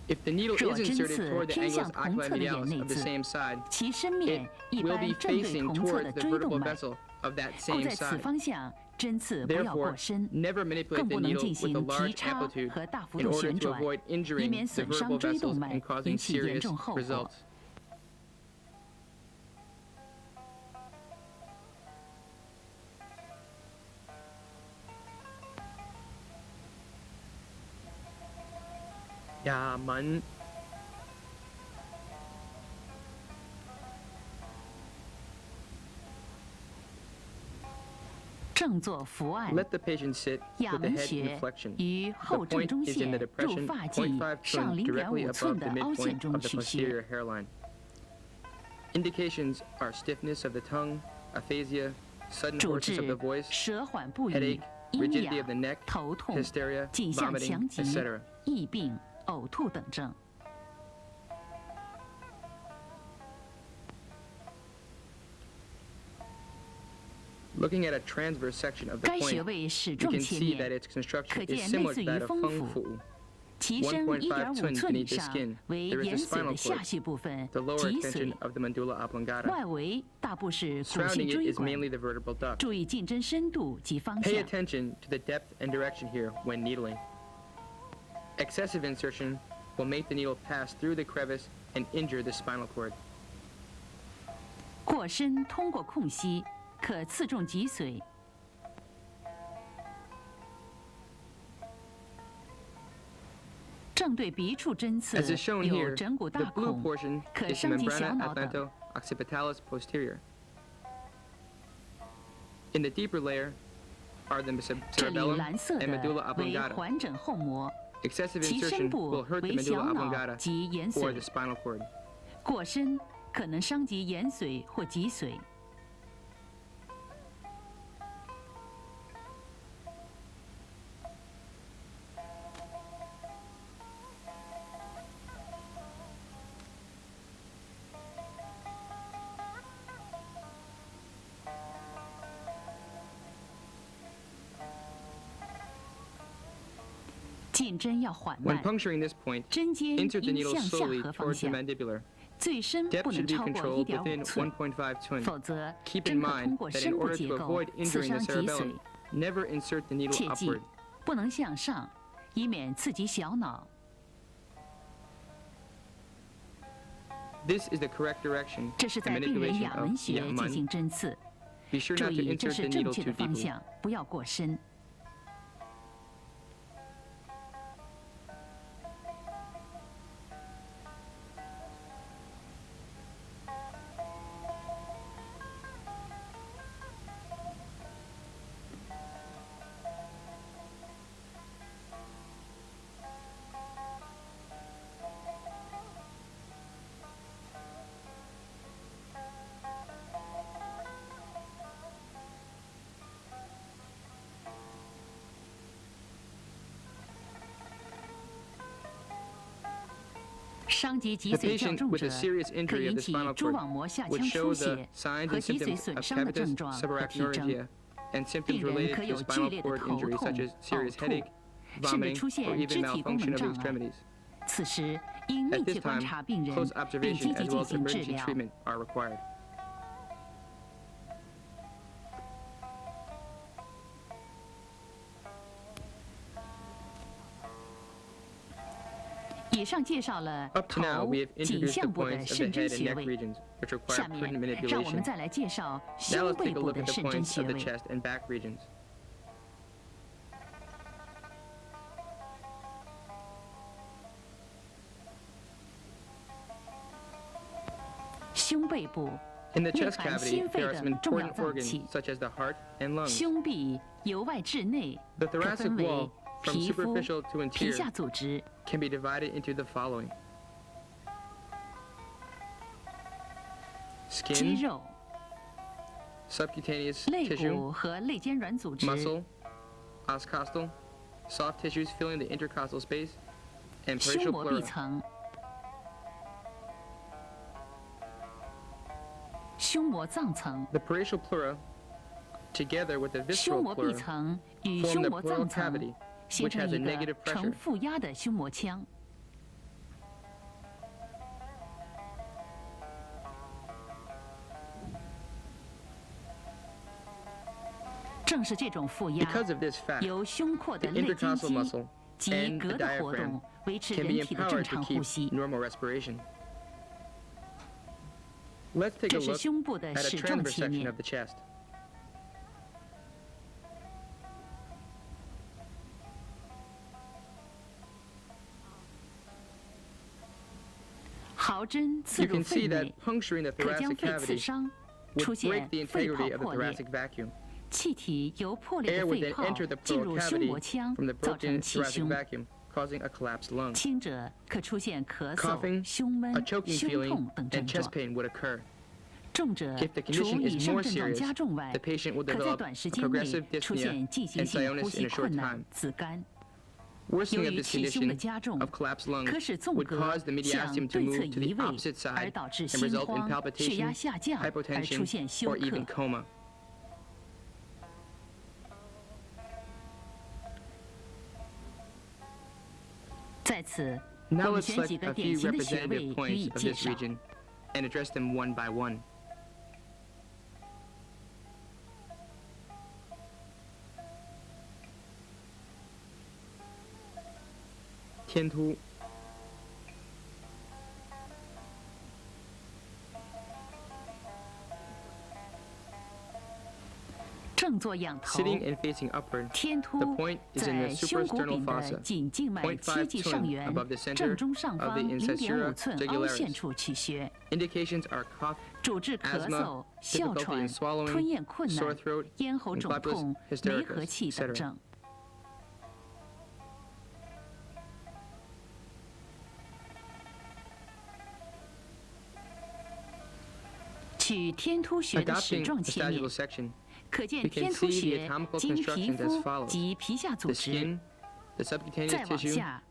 A: If the needle
B: 若
A: is
B: 针
A: inserted
B: 刺
A: toward the
B: 偏
A: angulus
B: 向同
A: oculi
B: 侧的眼
A: medialis
B: 内
A: of the
B: 眦，
A: same side,
B: 其身
A: it
B: 面一
A: will
B: 般
A: be
B: 正对
A: facing
B: 同侧
A: towards
B: 的
A: the
B: 椎动
A: vertebral
B: 脉。
A: vessel of that
B: 故
A: same
B: 在此
A: side.
B: 方向，针刺不要过
A: Therefore,
B: 深，
A: never manipulate
B: 更
A: the
B: 不能
A: needle
B: 进
A: with a
B: 行提
A: large
B: 插
A: amplitude
B: 和大幅
A: in
B: 度
A: order
B: 旋
A: to
B: 转，
A: avoid
B: 以
A: injuring
B: 免
A: the
B: 损伤
A: vertebral
B: 椎动
A: vessels
B: 脉
A: and，causing
B: 引起严
A: serious
B: 重后果。
A: results. 呀门
B: 正坐伏案，
A: Let the patient sit
B: 亚
A: with the
B: 门
A: head
B: 穴
A: in flexion.
B: 于
A: The
B: 后正
A: point
B: 中
A: is in the
B: 线入
A: depression
B: 发际
A: 0.5
B: 上
A: twin directly
B: 0.5寸
A: above
B: 的
A: the
B: 凹陷
A: midpoint
B: 中
A: of the
B: 取穴。
A: posterior hairline. Indications are stiffness of the tongue, aphasia, sudden
B: 主
A: hoarseness
B: 治
A: of the voice,
B: 舌缓不已
A: headache,、
B: 阴
A: rigidity
B: 痒
A: of the、neck,
B: 头痛、
A: hysteria,
B: 颈项
A: vomiting,
B: 强疾、
A: etc.
B: 疫病、呕吐等症。
A: Looking at a transverse section of the
B: 该穴
A: point,
B: 位矢
A: we
B: 状
A: can
B: 切
A: see
B: 面
A: that，its construction
B: 可
A: is
B: 见
A: similar
B: 类似
A: to
B: 于
A: that of
B: 风
A: feng
B: 府
A: fu.
B: 其深
A: 1.5
B: 1.5
A: 寸
B: 寸
A: beneath
B: 以
A: the
B: 上
A: skin,
B: 为
A: there is
B: 延
A: the
B: 髓
A: spinal
B: 的下
A: cord,
B: 序部分
A: the lower
B: 脊
A: extension
B: 髓，
A: of the medulla oblongata.
B: 外围大部是骨
A: Surrounding
B: 性
A: it
B: 椎
A: is
B: 管。
A: mainly the vertebral duct.
B: 注意进针深度及方
A: Pay
B: 向。
A: attention to the depth and direction here when needling. Excessive insertion will make the needle pass through the crevice and injure the spinal cord.
B: 过深通过空隙，可刺中脊髓。 正对鼻处针刺
A: As is shown
B: 有
A: here,
B: 枕骨
A: the
B: 大
A: blue
B: 孔，
A: portion
B: 可
A: is the
B: 伤及小
A: membrana
B: 脑等。
A: atlanto-occipitalis posterior. In the deeper layer are the
B: 这里
A: cerebellum
B: 蓝色
A: and
B: 的
A: medulla
B: 为
A: oblongata.
B: 环枕后膜，
A: Excessive
B: 其深
A: insertion
B: 部
A: will hurt the
B: 为小
A: medulla
B: 脑
A: oblongata
B: 及眼
A: or the
B: 髓，
A: spinal cord.
B: 过深可能伤及眼髓或脊髓。 进针要缓
A: When
B: 慢，
A: puncturing this point,
B: 针尖
A: insert the
B: 应
A: needle
B: 向下
A: slowly
B: 颌方
A: towards the
B: 向，
A: mandibular.
B: 最深
A: Depth
B: 不能
A: should be
B: 超过
A: controlled
B: 1.5
A: within
B: 寸，
A: 1.5 twin.
B: 否则
A: Keep
B: 针
A: in
B: 可
A: mind
B: 通过
A: that in
B: 深部
A: order
B: 结
A: to
B: 构
A: avoid
B: 刺
A: injuring
B: 伤
A: the
B: 脊髓
A: cerebellum,。never insert the needle
B: 切记
A: upward.
B: 不能向上，以免刺激小脑。
A: This is the correct direction
B: 这是
A: and
B: 在病人
A: manipulation
B: 亚门
A: of
B: 穴进
A: Yaman.
B: 行针刺，
A: Be sure
B: 注
A: not to
B: 意这
A: insert
B: 是
A: the
B: 正
A: needle
B: 确
A: too
B: 的方
A: deeply.
B: 向，不要过深。 伤及脊
A: The
B: 髓较
A: patient
B: 重
A: with
B: 者
A: a serious
B: 可
A: injury
B: 引
A: of the
B: 起
A: spinal
B: 蛛
A: cord
B: 网膜下
A: would
B: 腔
A: show
B: 出
A: the
B: 血
A: signs
B: 和
A: and
B: 脊髓
A: symptoms
B: 损
A: of
B: 伤的
A: capitis
B: 症状和体征。
A: subarachnoidealgia and symptoms
B: 病人
A: related
B: 可
A: to
B: 有剧
A: spinal
B: 烈的
A: cord
B: 头
A: injury
B: 痛、
A: such as
B: 呕
A: serious
B: 吐
A: headache,，
B: 甚至
A: vomiting,
B: 出
A: or
B: 现
A: even
B: 肢体功
A: malfunction
B: 能
A: of the
B: 障碍。
A: extremities.
B: 此时应
A: At
B: 密
A: this
B: 切观
A: time,
B: 察病人，
A: close
B: 并
A: observation
B: 积极
A: as
B: 进
A: well as
B: 行治
A: emergency
B: 疗。
A: treatment are required.
B: 以上介绍了
A: Up to now,
B: 头
A: we have
B: 颈
A: introduced the
B: 项部的
A: points of the
B: 肾针
A: head and
B: 穴
A: neck
B: 位。
A: regions, which require
B: 下面
A: prudent
B: 让我们
A: manipulation.
B: 再来介绍
A: Now
B: 胸
A: let's
B: 背
A: take a
B: 部
A: look
B: 的
A: at the
B: 肾针
A: points
B: 穴
A: of the
B: 位。
A: chest and back regions.
B: 肺部
A: In the
B: 内
A: chest
B: 含
A: cavity,
B: 心肺
A: there are some
B: 等重要
A: important
B: 脏
A: organs
B: 器。
A: such as the heart and lungs.
B: 胸壁由外至内
A: The
B: 可
A: thoracic
B: 分为
A: wall, from
B: 皮肤、
A: superficial to
B: 皮下
A: interior,
B: 组织、
A: can be divided into the following:
B: 肌
A: skin,
B: 肉、
A: subcutaneous
B: 肋
A: tissue,
B: 骨和肋间软组织、
A: muscle, oscostal, soft tissues filling the intercostal space, and
B: 胸
A: parietal
B: 膜壁
A: pleura.
B: 层、胸膜脏层。
A: The parietal pleura, together with the
B: 胸
A: visceral
B: 膜壁
A: pleura,
B: 层与
A: form
B: 胸
A: the
B: 膜
A: pleural
B: 脏层
A: cavity,
B: 形
A: which
B: 成
A: has a
B: 一个
A: negative
B: 呈
A: pressure.
B: 负压的胸膜腔。正是这种负压，
A: Because of this fact,
B: 由胸廓
A: the
B: 的肋间
A: intercostal
B: 肌
A: muscle
B: 及
A: and
B: 膈
A: the
B: 的活
A: diaphragm
B: 动，维持
A: can
B: 人
A: be
B: 体的正
A: empowered
B: 常
A: to
B: 呼
A: keep
B: 吸。
A: normal respiration. Let's take
B: 这
A: a
B: 是
A: look
B: 胸部的
A: at a
B: 矢状
A: transverse
B: 切
A: section
B: 面
A: of。the chest.
B: 毫针刺
A: You
B: 入
A: can
B: 肺
A: see
B: 内
A: that，puncturing the
B: 可将
A: thoracic
B: 肺刺
A: cavity
B: 伤，
A: would
B: 出
A: break
B: 现
A: the
B: 肺泡
A: integrity of the
B: 破裂。
A: thoracic vacuum.
B: 气体由破裂
A: Air
B: 的
A: would
B: 肺
A: then
B: 泡
A: enter the
B: 进
A: pleural
B: 入胸膜
A: cavity
B: 腔
A: from the，
B: 造
A: broken
B: 成气
A: thoracic
B: 胸。
A: vacuum, causing a collapsed lung.
B: 轻者可出现咳嗽、
A: Coughing,
B: 胸闷
A: a、choking
B: 胸
A: feeling,
B: 痛等症
A: and
B: 状
A: chest。pain would occur.
B: 重者
A: If the
B: 除
A: condition
B: 以
A: is
B: 上
A: more
B: 症状
A: serious,
B: 加重外
A: the，patient will
B: 可在
A: develop
B: 短时
A: a
B: 间内
A: progressive
B: 出
A: dyspnea
B: 现进行
A: and
B: 性
A: cyanosis
B: 呼
A: in
B: 吸
A: a short
B: 困难
A: time.、
B: 紫绀。
A: Worsening
B: 由
A: of
B: 于
A: this
B: 气胸的
A: condition
B: 加重，
A: of collapsed lungs
B: 可使纵
A: would
B: 隔
A: cause the
B: 向
A: mediastinum to
B: 对侧
A: move to
B: 移
A: the
B: 位，
A: opposite
B: 而
A: side
B: 导致
A: and
B: 心
A: result in
B: 慌、血压
A: palpitation,
B: 下降，而出
A: hypotension,
B: 现休
A: or even
B: 克。
A: coma.
B: 在此，我
A: Now
B: 们
A: let's
B: 选几
A: select
B: 个
A: a
B: 典
A: few
B: 型的穴位
A: representative
B: 予
A: points
B: 以
A: of
B: 介
A: this
B: 绍。
A: region and address them one by one. 天突
B: 正坐仰头，
A: sitting and facing upward.
B: 天
A: The
B: 突
A: point is in
B: 在
A: the
B: 胸骨
A: suprasternal
B: 柄的
A: fossa,
B: 颈静脉
A: 0.5
B: 切迹上
A: twin
B: 缘
A: above the center
B: 正中上
A: of
B: 方
A: the
B: 0.5
A: incisura
B: 寸凹
A: jugularis.
B: 陷处取穴，
A: Indications are cough,
B: 主治咳
A: asthma,
B: 嗽、哮
A: difficulty
B: 喘
A: in、swallowing,
B: 吞咽困
A: sore
B: 难、
A: throat,
B: 咽喉
A: and
B: 肿
A: glabellus
B: 痛、煤
A: hystericus,
B: 和气等
A: etc.
B: 症。取天突穴的矢
A: Adopting
B: 状
A: a
B: 切面
A: sagittal，section,
B: 可见
A: we can
B: 天突
A: see the
B: 穴
A: anatomical
B: 经皮
A: constructions as
B: 肤
A: follows:
B: 及皮下组
A: the
B: 织，
A: skin, the
B: 再
A: subcutaneous
B: 往
A: tissue,
B: 下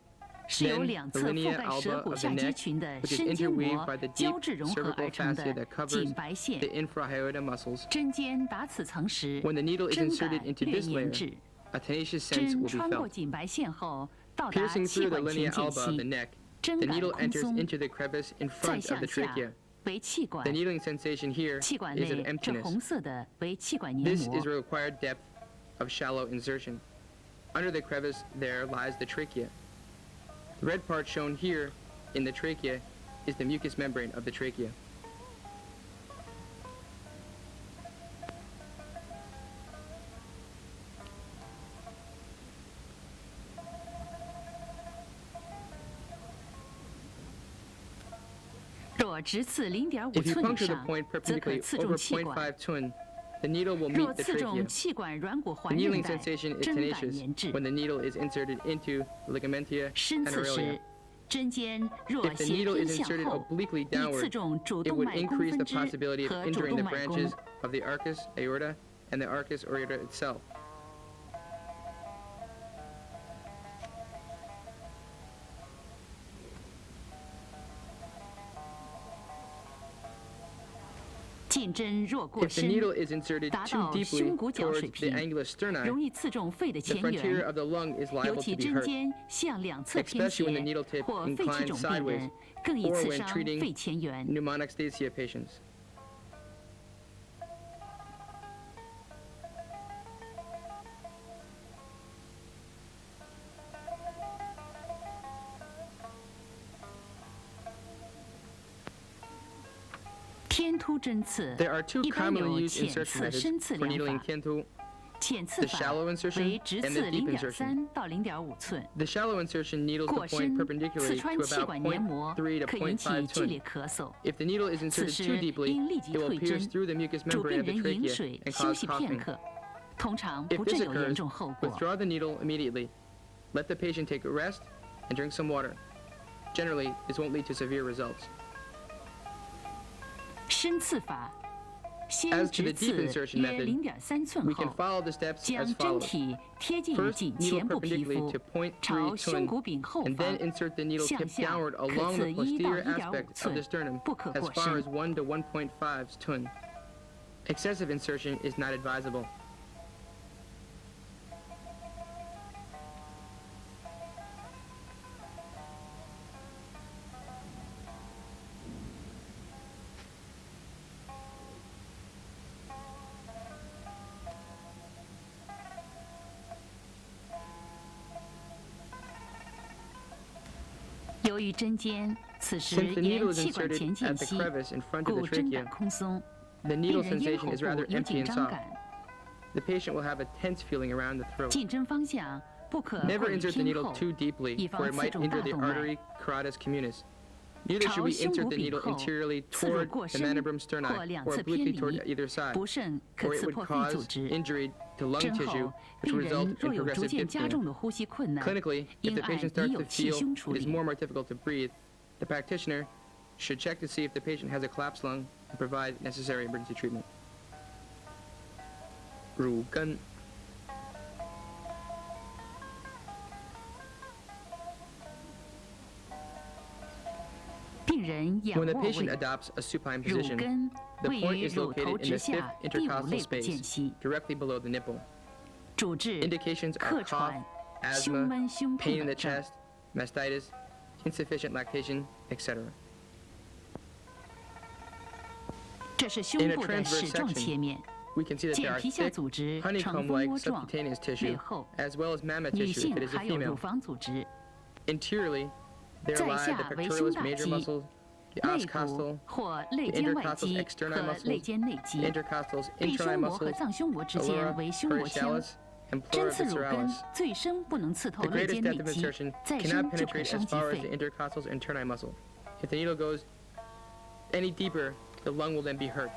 B: 是由
A: then
B: 两
A: the
B: 侧覆
A: linea
B: 盖
A: alba
B: 舌骨
A: of the
B: 下肌
A: neck,
B: 群的
A: which is
B: 深筋
A: interweaved
B: 膜
A: by the
B: 胶
A: deep
B: 质融合
A: cervical
B: 而成
A: fascia
B: 的
A: that covers
B: 颈白线
A: the。infrahiatal muscles.
B: 针尖打此层时，
A: When the needle is
B: 针
A: inserted
B: 感
A: into
B: 略
A: this
B: 粘
A: layer,
B: 滞。
A: a tenacious sense
B: 针
A: will be
B: 穿过
A: felt.
B: 颈白线后，到达
A: Piercing
B: 气
A: through the
B: 管
A: linea
B: 前间
A: alba of the
B: 隙，
A: neck,
B: 针
A: the
B: 感
A: needle
B: 空
A: enters
B: 松，
A: into the crevice in
B: 再
A: front of
B: 向
A: the
B: 下
A: trachea.
B: 为气管
A: The，needling sensation here
B: 气管
A: is of
B: 内是
A: emptiness.
B: 红色的为气管黏
A: This
B: 膜
A: is。the required depth of shallow insertion. Under the crevice, there lies the trachea. The red part shown here in the trachea is the mucous membrane of the trachea.
B: If 若直刺0.5
A: If you
B: 寸以
A: puncture the
B: 上，
A: point
B: 则可
A: perpendicularly
B: 刺
A: over
B: 中气管。
A: 0.5 twin, the needle will
B: 若
A: meet the
B: 刺中
A: trachea.
B: 气管软骨
A: The
B: 环韧
A: needling
B: 带，
A: sensation is
B: 针感
A: tenacious
B: 粘滞。
A: when the needle is inserted into the ligamentia
B: 深刺
A: anterior.
B: 时，针尖若
A: If the
B: 斜
A: needle
B: 偏
A: is
B: 向
A: inserted
B: 后，
A: obliquely
B: 易刺
A: downward,
B: 中主
A: it
B: 动
A: would
B: 脉弓
A: increase
B: 分
A: the
B: 支
A: possibility of
B: 和主
A: injuring
B: 动
A: the
B: 脉
A: branches
B: 弓。
A: of the arcus aorta and the arcus aorta itself.
B: If 近针若过
A: If the
B: 深，
A: needle is inserted
B: 达
A: too
B: 到
A: deeply
B: 胸骨角水
A: towards the
B: 平，
A: angular sterni,
B: 容易刺中肺的
A: the
B: 前
A: frontier
B: 缘，
A: of the lung is
B: 尤
A: liable
B: 其
A: to be
B: 针
A: hurt,
B: 尖向两侧偏
A: especially when the
B: 斜
A: needle tip
B: 或肺气
A: inclines
B: 肿病
A: sideways
B: 人，更易
A: or
B: 刺
A: when
B: 伤
A: treating
B: 肺前缘。
A: pneumonastasia patients.
B: There 针刺
A: There are two
B: 一般
A: commonly
B: 有
A: used
B: 浅
A: insertion
B: 刺、
A: methods
B: 深刺
A: for
B: 两
A: needling
B: 法。
A: tiantu.
B: 浅刺
A: the
B: 法
A: shallow insertion
B: 为直
A: and
B: 刺
A: the deep
B: 0.3
A: insertion.
B: 到0.5寸。
A: The shallow insertion needles the
B: 过
A: point
B: 深刺
A: perpendicularly
B: 穿
A: to
B: 气
A: about
B: 管黏膜，
A: 0.3 to
B: 可引起
A: 0.5
B: 剧烈
A: tun.
B: 咳嗽。
A: If the needle is
B: 此
A: inserted
B: 时
A: too deeply,
B: 应立即
A: it will
B: 退
A: pierce
B: 针，
A: through the mucous
B: 主
A: membrane
B: 病
A: of the
B: 人饮
A: trachea
B: 水
A: and
B: 休
A: cause
B: 息片
A: coughing.
B: 刻，通常
A: If
B: 不
A: this
B: 致有严
A: occurs,
B: 重后果。
A: withdraw the needle immediately. Let the patient take a rest and drink some water. Generally, this won't lead to severe results.
B: 深刺法，先
A: As to
B: 直
A: the deep
B: 刺
A: insertion
B: 约
A: method,
B: 0.3寸
A: We can
B: 后，
A: follow the steps
B: 将
A: as
B: 针
A: follows.
B: 体贴近
A: First,
B: 颈
A: needle
B: 前部皮
A: perpendicularly
B: 肤
A: to，
B: 朝
A: 0.3
B: 胸骨
A: tun,
B: 柄后
A: and
B: 方
A: then insert the needle
B: 向
A: tip
B: 下
A: downward
B: 可
A: along
B: 刺
A: the
B: 1到
A: posterior
B: 1.5
A: aspect of
B: 寸
A: the，sternum
B: 不可
A: as
B: 过
A: far
B: 深
A: as。1 to 1.5 tun. Excessive insertion is not advisable.
B: 由于针尖此时
A: Since the needle
B: 沿
A: is
B: 气管
A: inserted
B: 前进
A: at the
B: 息，
A: crevice in front of
B: 故
A: the
B: 针感
A: trachea,
B: 空松，
A: the
B: 病
A: needle
B: 人咽喉
A: sensation is
B: 部
A: rather
B: 有
A: empty
B: 紧
A: and
B: 张
A: soft.
B: 感。
A: The patient will have a tense feeling around the throat.
B: 进针方向不可过
A: Never
B: 于
A: insert the
B: 偏
A: needle
B: 后，
A: too deeply,
B: 以防
A: for it
B: 刺
A: might
B: 中
A: injure
B: 大
A: the
B: 动脉。
A: artery carotid communis. Neither
B: 朝
A: should we
B: 胸
A: insert
B: 骨
A: the
B: 柄
A: needle
B: 后，
A: interiorly
B: 刺入
A: toward
B: 过
A: the
B: 深
A: mandiblum
B: 或
A: sterni
B: 两
A: or
B: 侧偏
A: obliquely toward
B: 离，
A: either side,
B: 不慎可
A: or it
B: 刺
A: would
B: 破肺
A: cause
B: 组织。
A: injury to lung
B: 针
A: tissue,
B: 后，
A: which
B: 病
A: would result
B: 人若
A: in
B: 有逐
A: progressive
B: 渐加
A: dyspnea.
B: 重的呼吸困难，
A: Clinically, if
B: 应
A: the
B: 按
A: patient
B: 已
A: starts
B: 有
A: to
B: 气
A: feel
B: 胸处
A: it is
B: 理。
A: more difficult to breathe, the practitioner should check to see if the patient has a collapsed lung and provide necessary emergency treatment. 乳根
B: 病人仰
A: When the
B: 卧
A: patient
B: 位，
A: adopts a supine
B: 乳
A: position,
B: 根
A: the
B: 位
A: point
B: 于
A: is
B: 乳头
A: located in
B: 直
A: the
B: 下
A: fifth
B: 第五
A: intercostal
B: 肋部间
A: space,
B: 隙，
A: directly below the nipple.
B: 主治
A: Indications
B: 客
A: are cough,
B: 喘、胸
A: asthma,
B: 闷、胸痛
A: pain in the
B: 等症。
A: chest, mastitis, insufficient lactation, etc.
B: 这是胸
A: In a
B: 部的
A: transverse
B: 矢状
A: section,
B: 切面，
A: We can see that there
B: 见
A: are
B: 皮下
A: thick,
B: 组织呈
A: honeycomb-like
B: 蜂窝状，
A: subcutaneous
B: 略
A: tissue,
B: 厚。
A: as well as mammoth
B: 女
A: tissue
B: 性
A: if it is a
B: 还有乳
A: female.
B: 房组织，
A: Interiorly, there
B: 在
A: lie
B: 下
A: the
B: 为
A: pectoralis
B: 胸大
A: major
B: 肌、
A: muscle, the
B: 肋
A: oscostal,
B: 骨或肋
A: the
B: 间外
A: intercostal
B: 肌
A: externi
B: 和
A: muscles,
B: 肋间内
A: the
B: 肌，
A: intercostals
B: 臂
A: interni
B: 胸膜和
A: muscles,
B: 脏胸膜之
A: the
B: 间
A: lora
B: 为胸膜腔。
A: coracialis, and
B: 针
A: pleura
B: 刺乳根
A: visceralis.
B: 最深不能刺透
A: The
B: 肋
A: greatest
B: 间内
A: depth of
B: 肌，
A: insertion
B: 再
A: cannot
B: 深就可
A: penetrate
B: 伤
A: as
B: 及
A: far as
B: 肺
A: the。intercostals interni muscle. If the needle goes any deeper, the lung will then be hurt.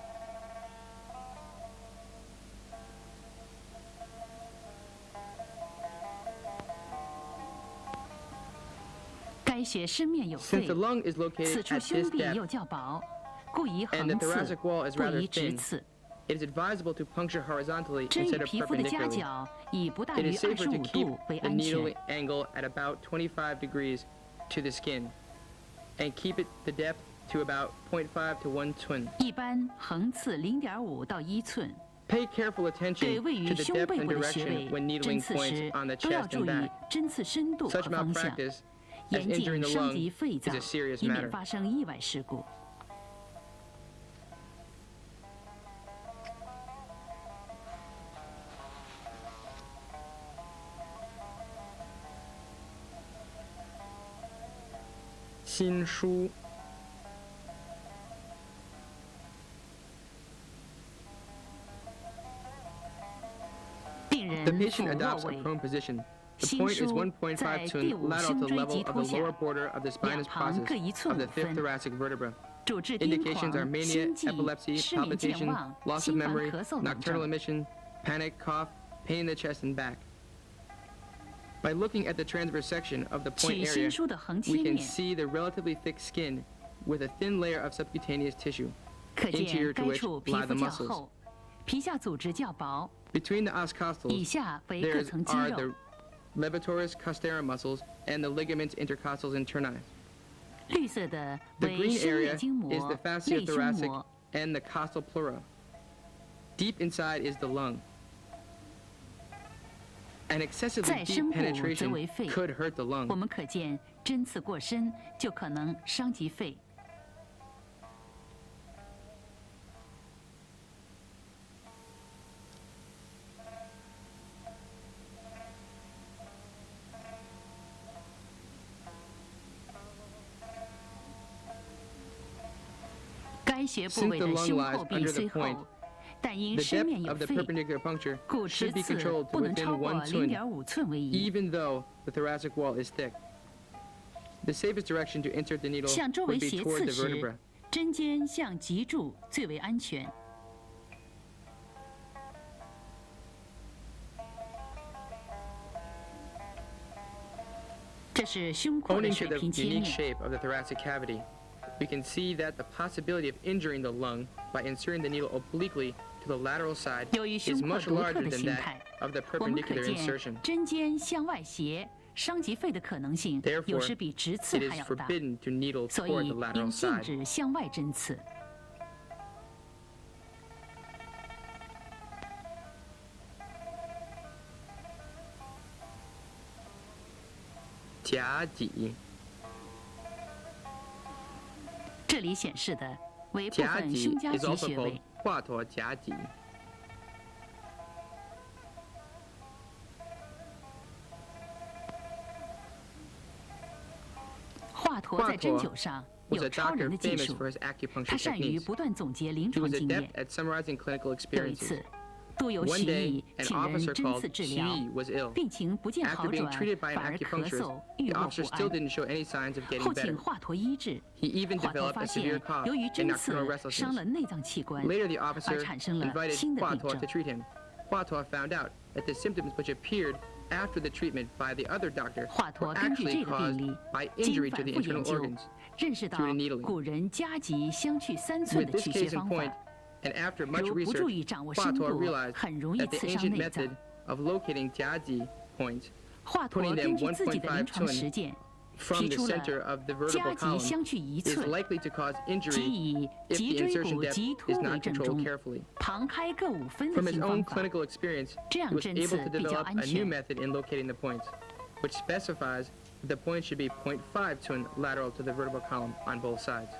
B: 该穴深面有
A: Since
B: 肺
A: the，lung is
B: 此
A: located
B: 处
A: at
B: 胸
A: this
B: 壁
A: depth
B: 又较薄，故宜
A: and the
B: 横刺，
A: thoracic wall is
B: 不
A: rather
B: 宜直
A: thin,
B: 刺。
A: it is advisable to puncture horizontally
B: 针与
A: instead of
B: 皮肤的夹
A: perpendicularly.
B: 角以不大
A: It
B: 于
A: is safer to
B: 25
A: keep
B: 度为
A: the
B: 安
A: needle
B: 全。
A: angle at about 25 degrees to the skin, and keep it the depth to about 0.5 to 1 tun.
B: 一般横刺0.5到1寸。
A: Pay careful
B: 对
A: attention
B: 位于
A: to the
B: 胸
A: depth
B: 背
A: and
B: 部的穴
A: direction
B: 位
A: when，
B: 针
A: needling
B: 刺
A: points
B: 时
A: on the
B: 都要
A: chest
B: 注
A: and
B: 意
A: back.
B: 针刺深度和
A: Such
B: 方向，
A: malpractice, as
B: 严
A: injuring
B: 禁
A: the
B: 伤及
A: lung,
B: 肺
A: is
B: 脏
A: a，serious
B: 以免
A: matter.
B: 发生意外事故。
A: 心枢
B: 病
A: The
B: 人
A: patient
B: 俯卧
A: adopts a
B: 位，
A: prone position. The
B: 心
A: point is
B: 枢
A: 1.5
B: 在第
A: tun
B: 五
A: lateral
B: 胸
A: to the
B: 椎
A: level
B: 棘
A: of
B: 突
A: the
B: 下，
A: lower border of the
B: 两
A: spinous
B: 旁
A: process
B: 各1
A: of
B: 寸
A: the
B: 5
A: fifth
B: 分。
A: thoracic vertebra.
B: 主治癫
A: Indications are
B: 狂、
A: mania,
B: 心悸、
A: epilepsy,
B: 失明健
A: palpitation,
B: 忘、
A: loss of
B: 心烦
A: memory,
B: 咳嗽等
A: nocturnal
B: 症。
A: emission, panic, cough, pain in the chest and back. By looking at the transverse section of the
B: 取
A: point
B: 心
A: area,
B: 枢的横切
A: we can
B: 面，
A: see the relatively thick skin with a thin layer of subcutaneous tissue.
B: 可见
A: interior to
B: 该
A: which
B: 处皮
A: lie
B: 肤
A: the
B: 较
A: muscles.
B: 厚，皮下组织较薄，
A: Between the
B: 以
A: oscostals,
B: 下为
A: there
B: 各层肌
A: are
B: 肉
A: the。levatorous costera muscles and the ligaments intercostals interni.
B: 绿色的
A: The
B: 为
A: green
B: 深
A: area
B: 肋筋
A: is
B: 膜
A: the、fascia
B: 肋胸
A: thoracic
B: 膜。
A: and the costal pleura. Deep inside is the lung. An excessively
B: 再
A: deep
B: 深部则
A: penetration
B: 为肺。
A: could hurt the
B: 我
A: lung.
B: 们可见针刺过深就可能伤及肺。该穴部
A: Since
B: 位
A: the
B: 的
A: lung
B: 胸
A: lies
B: 后壁
A: under
B: 虽
A: the point,
B: 厚，但因
A: The
B: 身面
A: depth
B: 有
A: of the
B: 肺，
A: perpendicular puncture
B: 故直
A: should be
B: 刺
A: controlled
B: 不
A: to
B: 能
A: within
B: 超过
A: 1 tun,
B: 0.5寸为宜。
A: even though the thoracic wall is thick. The safest direction to insert the needle
B: 向周围
A: would be
B: 斜
A: toward
B: 刺
A: the
B: 时
A: vertebra.，
B: 针尖向脊柱最为安全。这是胸廓的
A: Owing to
B: 水
A: the
B: 平切
A: unique
B: 面。
A: shape of the thoracic cavity, we can see that the possibility of injuring the lung by inserting the needle obliquely to the lateral side
B: 由于
A: is
B: 胸廓
A: much
B: 独特
A: larger
B: 的
A: than
B: 形
A: that
B: 态，
A: of the
B: 我们可
A: perpendicular
B: 见
A: insertion.
B: 针尖向外斜，伤及肺的可能性
A: Therefore,
B: 有时比直刺
A: It
B: 还
A: is
B: 要大，
A: forbidden to needle
B: 所
A: toward
B: 以
A: the
B: 应
A: lateral
B: 禁
A: side.
B: 止向外针刺。
A: 夹脊，
B: 这里显示的为部
A: 夹脊
B: 分胸夹
A: is
B: 脊
A: also
B: 穴
A: called
B: 位。
A: 华佗夹脊。
B: 华佗在针灸上
A: was
B: 有
A: a
B: 超人
A: doctor
B: 的技
A: famous
B: 术，
A: for his acupuncture
B: 他善于
A: techniques.
B: 不断总结临
A: He
B: 床
A: was
B: 经
A: adept
B: 验。
A: at summarizing clinical
B: 有一
A: experiences.
B: 次，督邮
A: One
B: 习
A: day,
B: 义
A: an
B: 请人
A: officer
B: 针
A: called
B: 刺治疗，
A: Xi was ill.
B: 病情不见
A: After
B: 好
A: being
B: 转，
A: treated by
B: 反
A: an
B: 而咳
A: acupuncturist,
B: 嗽，欲
A: the
B: 卧不
A: officer still
B: 安。
A: didn't show any signs of getting
B: 后请
A: better.
B: 华佗医治，
A: He even
B: 华佗
A: developed
B: 发
A: a
B: 现
A: severe，cough
B: 由于
A: and
B: 针刺
A: nocturnal
B: 伤了
A: restlessness.
B: 内脏器官，
A: Later, the
B: 而
A: officer
B: 产生了
A: invited
B: 新的病
A: Huatuo
B: 症
A: to。treat him. Huatuo found out that the symptoms which appeared after the treatment by the other doctor
B: 华
A: were
B: 佗根据
A: actually
B: 这个
A: caused
B: 病例，
A: by
B: 经
A: injury
B: 反
A: to the
B: 复研
A: internal
B: 究，
A: organs.
B: 认识到
A: due to needling.
B: 古人夹脊相去3寸
A: With
B: 的
A: this
B: 取穴
A: case in
B: 方
A: point,
B: 法。
A: and after much
B: 如不注意
A: research,
B: 掌握深
A: Huatuo
B: 度，
A: realized
B: 很容易
A: that the
B: 刺伤
A: ancient
B: 内脏
A: method。of locating jiaji points
B: 华佗
A: putting
B: 根
A: them
B: 据自己的临
A: 1.5
B: 床实践，
A: from
B: 提
A: the
B: 出
A: center
B: 了
A: of the
B: 夹
A: vertebral
B: 脊
A: column
B: 相距1
A: is
B: 寸，
A: likely to cause
B: 即
A: injury
B: 以
A: if
B: 脊
A: the
B: 椎
A: insertion
B: 骨
A: depth
B: 棘
A: is
B: 突为
A: not
B: 正
A: controlled
B: 中，
A: carefully.
B: 旁开各5分的
A: From
B: 新
A: his
B: 方
A: own
B: 法。
A: clinical experience,
B: 这
A: he
B: 样
A: was
B: 针
A: able
B: 刺
A: to
B: 比较
A: develop
B: 安
A: a new
B: 全。
A: method in locating the points, which specifies that the point should be 0.5 tun lateral to the vertebral column on both sides.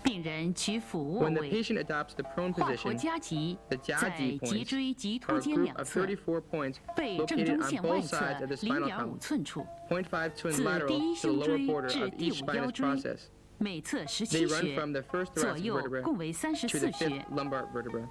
B: 病人取俯卧
A: When the
B: 位，
A: patient adopts the prone
B: 华佗
A: position,
B: 夹脊
A: the
B: 在
A: jiaji
B: 脊
A: points
B: 椎棘
A: are
B: 突
A: a
B: 间
A: group
B: 两
A: of
B: 侧，
A: 34 points
B: 背正
A: located
B: 中
A: on
B: 线外
A: both
B: 侧
A: sides of the spinal
B: 0.5
A: column,
B: 寸处，
A: 0.5 tun
B: 自
A: lateral
B: 第一
A: to the
B: 胸
A: lower
B: 椎
A: border
B: 至
A: of
B: 第
A: each
B: 5腰
A: spinous
B: 椎，
A: process.
B: 每侧
A: They
B: 17
A: run
B: 穴，
A: from the first
B: 左
A: thoracic
B: 右
A: vertebra
B: 共为
A: to the
B: 34
A: fifth
B: 穴。
A: lumbar vertebra.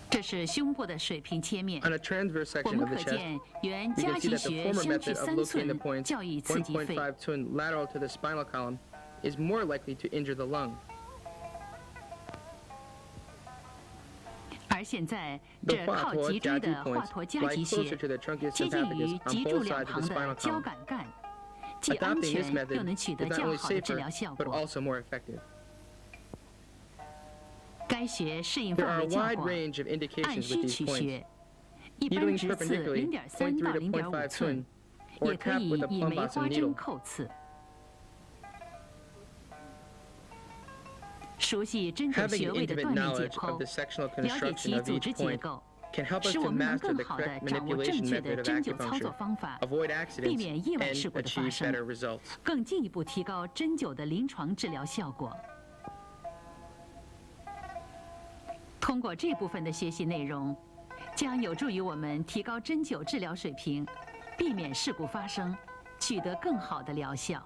B: 这是胸部的水平切面，
A: On a transverse
B: 我
A: section
B: 们
A: of the
B: 可
A: chest,
B: 见原
A: we
B: 夹
A: can see
B: 脊
A: that the
B: 穴
A: former
B: 相距
A: method of
B: 3
A: locating the
B: 寸
A: points
B: 较易刺激肺。
A: 1.5 tun lateral to the spinal column is more likely to injure the lung.
B: 而现在，
A: The
B: 这靠脊
A: Huatuo
B: 椎
A: jiaji
B: 的华
A: points
B: 佗夹
A: lie
B: 脊
A: closer
B: 穴
A: to the trunculus
B: 接近于
A: sympathicus
B: 脊
A: on
B: 柱
A: both
B: 两
A: sides of
B: 旁
A: the
B: 的
A: spinal
B: 交
A: column.
B: 感干，既安
A: Adopting this
B: 全
A: method
B: 又能取得
A: is not
B: 较
A: only
B: 好的治
A: safer,
B: 疗效
A: but
B: 果。
A: also more effective.
B: 该穴适应
A: There
B: 范
A: are
B: 围
A: a
B: 较
A: wide
B: 广，
A: range of
B: 按
A: indications
B: 需
A: with these
B: 取
A: points.
B: 穴，一般
A: Needling
B: 直刺
A: perpendicularly
B: 0.3 到
A: 0.3 to
B: 0.5
A: 0.5
B: 寸
A: tun,，or
B: 也可
A: tap
B: 以
A: with a
B: 以
A: plumb
B: 梅
A: bossum
B: 花针
A: needle.
B: 扣刺。熟悉针灸
A: Having
B: 穴
A: an
B: 位的
A: intimate
B: 锻炼解
A: knowledge
B: 剖
A: of the，sectional
B: 了解
A: construction
B: 其
A: of
B: 组
A: each
B: 织结
A: point
B: 构，
A: can help us
B: 使
A: to
B: 我们能
A: master
B: 更
A: the
B: 好地
A: correct
B: 掌握正
A: manipulation
B: 确的
A: method of
B: 针灸操作
A: acupuncture,
B: 方法，
A: avoid
B: 避
A: accidents,
B: 免意外
A: and
B: 事故的发
A: achieve
B: 生，
A: better results.
B: 更进一步提高针灸的临床治疗效果。通过这部分的学习内容，将有助于我们提高针灸治疗水平，避免事故发生，取得更好的疗效。